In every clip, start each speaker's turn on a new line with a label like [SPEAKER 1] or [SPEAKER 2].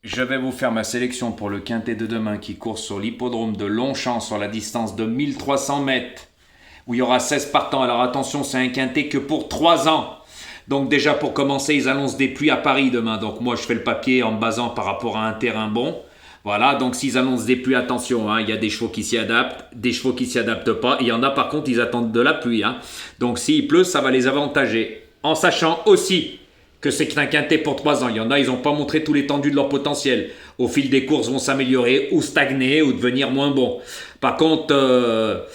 [SPEAKER 1] Je vais vous faire ma sélection pour le quintet de demain qui court sur l'hippodrome de Longchamp sur la distance de 1300 mètres, où il y aura 16 partants. Alors attention, c'est un quintet que pour 3 ans. Donc déjà pour commencer, ils annoncent des pluies à Paris demain. Donc moi je fais le papier en me basant par rapport à un terrain bon. Voilà, donc s'ils annoncent des pluies, attention, hein, il y a des chevaux qui s'y adaptent, des chevaux qui s'y adaptent pas. Il y en a par contre, ils attendent de la pluie. Hein. Donc s'il pleut, ça va les avantager. En sachant aussi que c'est un quintet pour 3 ans. Il y en a, ils n'ont pas montré tout l'étendue de leur potentiel. Au fil des courses, vont s'améliorer ou stagner ou devenir moins bons. Par contre,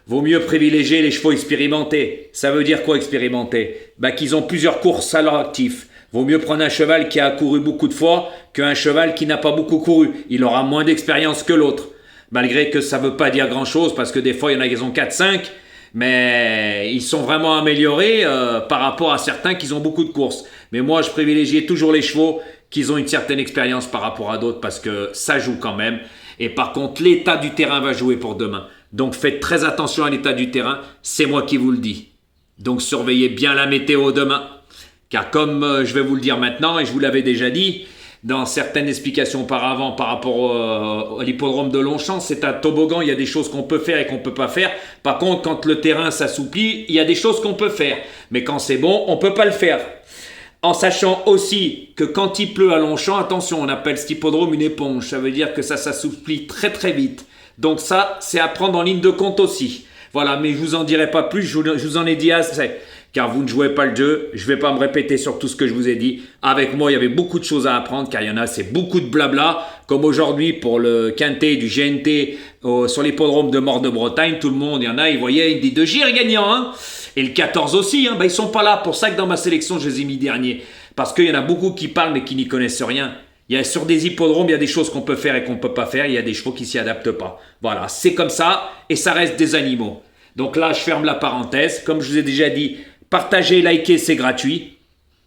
[SPEAKER 1] vaut mieux privilégier les chevaux expérimentés. Ça veut dire quoi expérimentés? Qu'ils ont plusieurs courses à leur actif. Vaut mieux prendre un cheval qui a couru beaucoup de fois qu'un cheval qui n'a pas beaucoup couru. Il aura moins d'expérience que l'autre. Malgré que ça ne veut pas dire grand-chose, parce que des fois, il y en a qui ont 4-5, mais ils sont vraiment améliorés par rapport à certains qui ont beaucoup de courses. Mais moi, je privilégiais toujours les chevaux qui ont une certaine expérience par rapport à d'autres, parce que ça joue quand même. Et par contre, l'état du terrain va jouer pour demain. Donc faites très attention à l'état du terrain, c'est moi qui vous le dis. Donc surveillez bien la météo demain. Car comme je vais vous le dire maintenant, et je vous l'avais déjà dit, dans certaines explications auparavant par rapport à l'hippodrome de Longchamp, c'est un toboggan, il y a des choses qu'on peut faire et qu'on ne peut pas faire. Par contre, quand le terrain s'assouplit, il y a des choses qu'on peut faire. Mais quand c'est bon, on ne peut pas le faire. En sachant aussi que quand il pleut à Longchamp, attention, on appelle cet hippodrome une éponge. Ça veut dire que ça s'assouplit très très vite. Donc ça, c'est à prendre en ligne de compte aussi. Voilà, mais je vous en dirai pas plus, je vous en ai dit assez. Car vous ne jouez pas le jeu, je ne vais pas me répéter sur tout ce que je vous ai dit. Avec moi, il y avait beaucoup de choses à apprendre, car il y en a, c'est beaucoup de blabla. Comme aujourd'hui, pour le quintet du GNT sur l'hippodrome de Mort de Bretagne, tout le monde, il y en a, ils voyaient, ils disent de Gire gagnant, hein. Et le 14 aussi, hein, ils sont pas là. Pour ça que dans ma sélection, je les ai mis derniers. Parce qu'il y en a beaucoup qui parlent, mais qui n'y connaissent rien. Il y a sur des hippodromes, il y a des choses qu'on peut faire et qu'on ne peut pas faire. Il y a des chevaux qui s'y adaptent pas. Voilà, c'est comme ça, et ça reste des animaux. Donc là, je ferme la parenthèse. Comme je vous ai déjà dit, partagez, likez, c'est gratuit.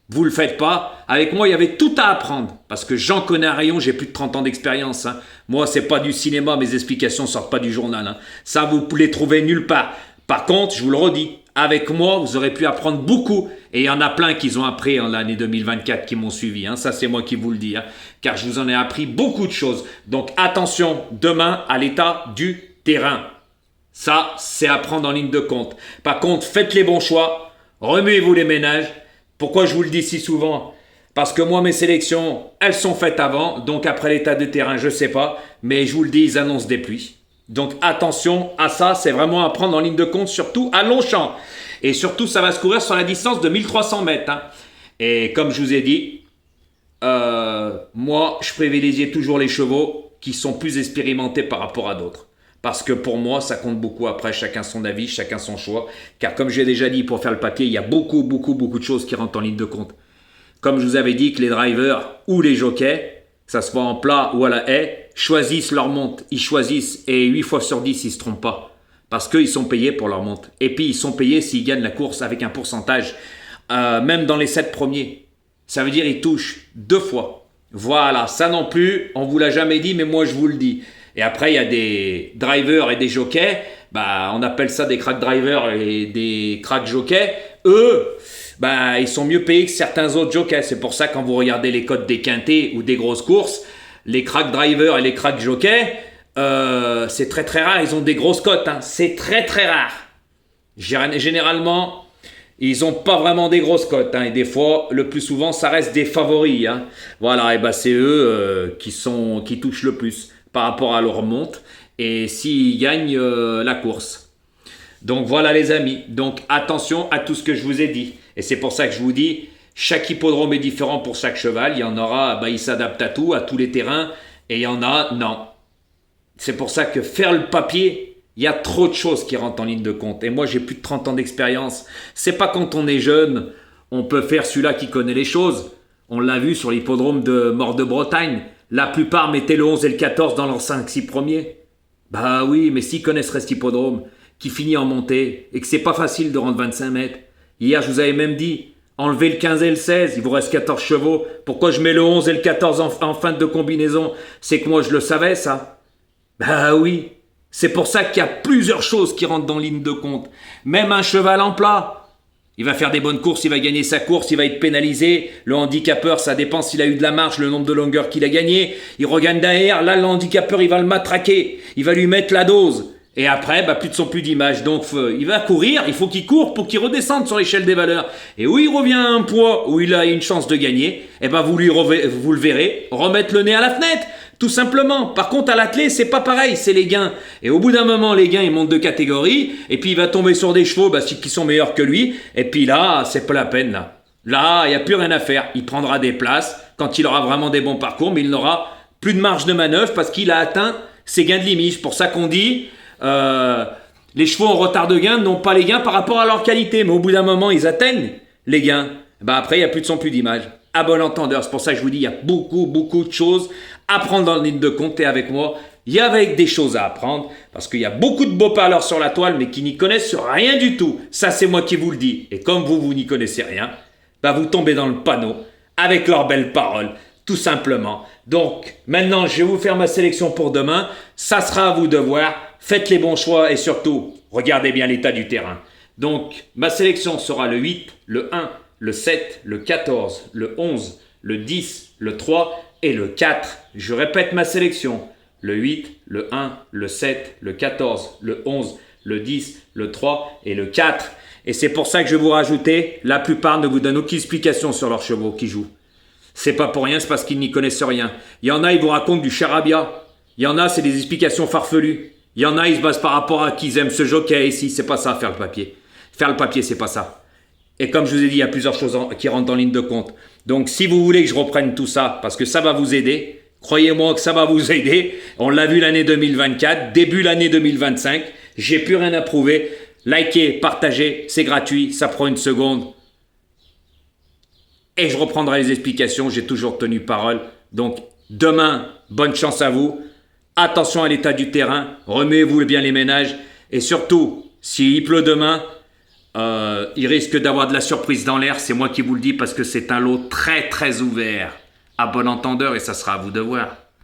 [SPEAKER 1] Vous le faites pas. Avec moi, il y avait tout à apprendre. Parce que j'en connais un rayon, j'ai plus de 30 ans d'expérience. Hein. Moi, c'est pas du cinéma, mes explications sortent pas du journal. Hein. Ça, vous les trouvez nulle part. Par contre, je vous le redis, avec moi, vous aurez pu apprendre beaucoup. Et il y en a plein qui ont appris en l'année 2024 qui m'ont suivi. Hein. Ça, c'est moi qui vous le dis. Hein. Car je vous en ai appris beaucoup de choses. Donc, attention, demain, à l'état du terrain. Ça, c'est à prendre en ligne de compte. Par contre, faites les bons choix. Remuez-vous les ménages. Pourquoi je vous le dis si souvent? Parce que moi, mes sélections, elles sont faites avant. Donc, après l'état de terrain, je ne sais pas. Mais je vous le dis, ils annoncent des pluies. Donc, attention à ça. C'est vraiment à prendre en ligne de compte, surtout à Longchamp. Et surtout, ça va se courir sur la distance de 1300 mètres. Hein. Et comme je vous ai dit, moi, je privilégiais toujours les chevaux qui sont plus expérimentés par rapport à d'autres. Parce que pour moi, ça compte beaucoup. Après, chacun son avis, chacun son choix. Car comme j'ai déjà dit, pour faire le papier, il y a beaucoup de choses qui rentrent en ligne de compte. Comme je vous avais dit que les drivers ou les jockeys, que ça soit en plat ou à la haie, choisissent leur monte. Ils choisissent et 8 fois sur 10, ils ne se trompent pas. Parce qu'ils sont payés pour leur monte. Et puis, ils sont payés s'ils gagnent la course avec un pourcentage. Même dans les 7 premiers. Ça veut dire qu'ils touchent 2 fois. Voilà, ça non plus, on ne vous l'a jamais dit, mais moi je vous le dis. Et après, il y a des drivers et des jockeys. On appelle ça des crack drivers et des crack jockeys. Eux, ils sont mieux payés que certains autres jockeys. C'est pour ça, quand vous regardez les cotes des quintés ou des grosses courses, les crack drivers et les crack jockeys, c'est très très rare. Ils ont des grosses cotes. Hein. C'est très très rare. Généralement, ils n'ont pas vraiment des grosses cotes. Hein. Et des fois, le plus souvent, ça reste des favoris. Hein. Voilà, et c'est eux qui touchent le plus par rapport à leur monte et s'ils gagnent la course. Donc voilà les amis, donc attention à tout ce que je vous ai dit. Et c'est pour ça que je vous dis, chaque hippodrome est différent pour chaque cheval. Il y en aura, il s'adapte à tout, à tous les terrains. Et il y en a, non. C'est pour ça que faire le papier, il y a trop de choses qui rentrent en ligne de compte. Et moi, j'ai plus de 30 ans d'expérience. C'est pas quand on est jeune, on peut faire celui-là qui connaît les choses. On l'a vu sur l'hippodrome de Mort de Bretagne. La plupart mettaient le 11 et le 14 dans leurs 5-6 premiers. Oui, mais s'ils connaissent cet hippodrome, qui finit en montée, et que c'est pas facile de rendre 25 mètres. Hier, je vous avais même dit, enlevez le 15 et le 16, il vous reste 14 chevaux. Pourquoi je mets le 11 et le 14 en fin de combinaison? C'est que moi, je le savais, ça. Oui. C'est pour ça qu'il y a plusieurs choses qui rentrent dans ligne de compte. Même un cheval en plat. Il va faire des bonnes courses, il va gagner sa course, il va être pénalisé. Le handicapeur, ça dépend s'il a eu de la marche, le nombre de longueurs qu'il a gagné. Il regagne derrière, là le handicapeur, il va le matraquer, il va lui mettre la dose. Et après, plus de son plus d'image. Donc il va courir, il faut qu'il court pour qu'il redescende sur l'échelle des valeurs. Et où il revient à un poids où il a une chance de gagner, vous le verrez remettre le nez à la fenêtre. Tout simplement. Par contre, à l'athlé, c'est pas pareil, c'est les gains. Et au bout d'un moment, les gains, ils montent de catégorie, et puis il va tomber sur des chevaux qui sont meilleurs que lui, et puis là, c'est pas la peine, là. Là, il n'y a plus rien à faire. Il prendra des places quand il aura vraiment des bons parcours, mais il n'aura plus de marge de manœuvre parce qu'il a atteint ses gains de limite. C'est pour ça qu'on dit, les chevaux en retard de gain n'ont pas les gains par rapport à leur qualité, mais au bout d'un moment, ils atteignent les gains. Après, il n'y a plus de son plus d'image. À bon entendeur, c'est pour ça que je vous dis, il y a beaucoup de choses à prendre dans le ligne de compte. Et avec moi, il y avait des choses à apprendre parce qu'il y a beaucoup de beaux parleurs sur la toile, mais qui n'y connaissent sur rien du tout. Ça, c'est moi qui vous le dis. Et comme vous n'y connaissez rien, vous tombez dans le panneau avec leurs belles paroles, tout simplement. Donc, maintenant, je vais vous faire ma sélection pour demain. Ça sera à vous de voir. Faites les bons choix et surtout, regardez bien l'état du terrain. Donc, ma sélection sera le 8, le 1, le 7, le 14, le 11, le 10, le 3 et le 4. Je répète ma sélection. Le 8, le 1, le 7, le 14, le 11, le 10, le 3 et le 4. Et c'est pour ça que je vais vous rajouter, la plupart ne vous donnent aucune explication sur leurs chevaux qui jouent. C'est pas pour rien, c'est parce qu'ils n'y connaissent rien. Il y en a, ils vous racontent du charabia. Il y en a, c'est des explications farfelues. Il y en a, ils se basent par rapport à qu'ils aiment ce jockey ici. C'est pas ça, faire le papier. Faire le papier, c'est pas ça. Et comme je vous ai dit, il y a plusieurs choses qui rentrent en ligne de compte. Donc, si vous voulez que je reprenne tout ça, parce que ça va vous aider, croyez-moi que ça va vous aider. On l'a vu l'année 2024, début l'année 2025. J'ai plus rien à prouver. Likez, partagez, c'est gratuit, ça prend une seconde. Et je reprendrai les explications, j'ai toujours tenu parole. Donc, demain, bonne chance à vous. Attention à l'état du terrain, remuez-vous bien les ménages. Et surtout, s'il pleut demain, il risque d'avoir de la surprise dans l'air. C'est moi qui vous le dis parce que c'est un lot très ouvert. À bon entendeur et ça sera à vous de voir.